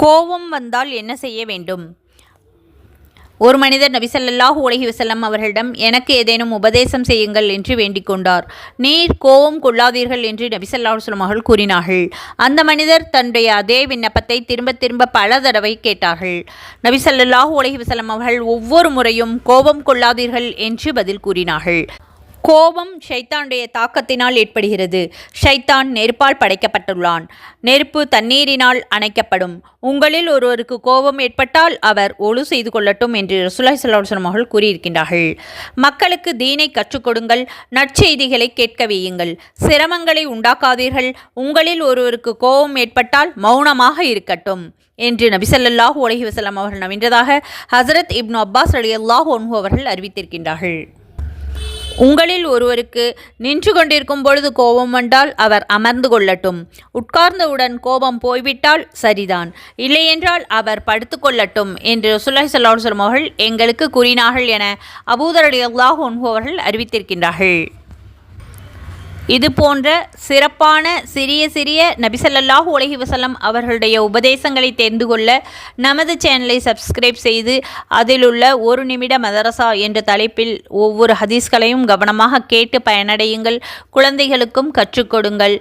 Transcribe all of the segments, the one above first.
கோபம் வந்தால் என்ன செய்ய வேண்டும்? ஒரு மனிதர் நபி ஸல்லல்லாஹு அலைஹி வஸல்லம் அவர்களிடம் எனக்கு ஏதேனும் உபதேசம் செய்யுங்கள் என்று வேண்டிக் கொண்டார். நீர் கோபம் கொள்ளாதீர்கள் என்று நபி ஸல்லல்லாஹு அலைஹி வஸல்லம் அவர்கள் கூறினார்கள். அந்த மனிதர் தன்னுடைய அதே விண்ணப்பத்தை திரும்ப திரும்ப பல தடவை கேட்டார்கள். நபி ஸல்லல்லாஹு அலைஹி வஸல்லம் அவர்கள் ஒவ்வொரு முறையும் கோபம் கொள்ளாதீர்கள் என்று பதில் கூறினார்கள். கோபம் ஷைத்தானுடைய தாக்கத்தினால் ஏற்படுகிறது. ஷைத்தான் நெருப்பால் படைக்கப்பட்டுள்ளான். நெருப்பு தண்ணீரினால் அணைக்கப்படும். உங்களில் ஒருவருக்கு கோபம் ஏற்பட்டால் அவர் ஒழு செய்து கொள்ளட்டும் என்று ரசூலுல்லாஹி ஸல்லல்லாஹு அலைஹி வஸல்லம் அவர்கள் கூறியிருக்கின்றார்கள். மக்களுக்கு தீனை கற்றுக் கொடுங்கள், நற்செய்திகளை கேட்க வையுங்கள், சிரமங்களை உண்டாக்காதீர்கள். உங்களில் ஒருவருக்கு கோபம் ஏற்பட்டால் மௌனமாக இருக்கட்டும் என்று நபி ஸல்லல்லாஹு அலைஹி வஸல்லம் அவர்கள் நவின்றதாக ஹஸரத் இப்னு அப்பாஸ் ரலியல்லாஹு அன்ஹு அவர்கள் அறிவித்திருக்கின்றார்கள். உங்களில் ஒருவருக்கு நின்று கொண்டிருக்கும் பொழுது கோபம் வந்தால் அவர் அமர்ந்து கொள்ளட்டும். உட்கார்ந்தவுடன் கோபம் போய்விட்டால் சரிதான், இல்லையென்றால் அவர் படுத்து கொள்ளட்டும் என்று ரசூலுல்லாஹி ஸல்லல்லாஹு அலைஹி வஸல்லம் அவர்கள் எங்களுக்கு கூறினார்கள் என அபூதர் ரலியல்லாஹு அன்ஹு அவர்கள் அறிவித்திருக்கின்றார்கள். இது போன்ற சிறப்பான சிறிய சிறிய நபி ஸல்லல்லாஹு அலைஹி வஸல்லம் அவர்களுடைய உபதேசங்களை தெரிந்து கொள்ள நமது சேனலை சப்ஸ்கிரைப் செய்து அதில் உள்ள ஒரு நிமிட மதரசா என்ற தலைப்பில் ஒவ்வொரு ஹதீஸ்களையும் கவனமாக கேட்டு பயனடையுங்கள். குழந்தைகளுக்கும் கற்றுக் கொடுங்கள்.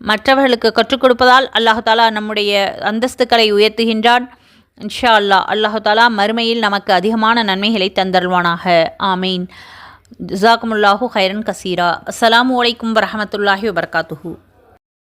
மற்றவர்களுக்கு கற்றுக் கொடுப்பதால் அல்லாஹ் தஆலா நம்முடைய அந்தஸ்துக்களை உயர்த்துகின்றான். இன்ஷா அல்லாஹ் அல்லாஹ் தஆலா மறுமையில் நமக்கு அதிகமான நன்மைகளை தந்தருள்வானாக. ஆமீன். ஜஸாக்குமுல்லாஹு ஹைரன் கசீரா. அஸ்ஸலாமு அலைக்கும் வரஹ்மத்துல்லாஹி வபரகாத்துஹு.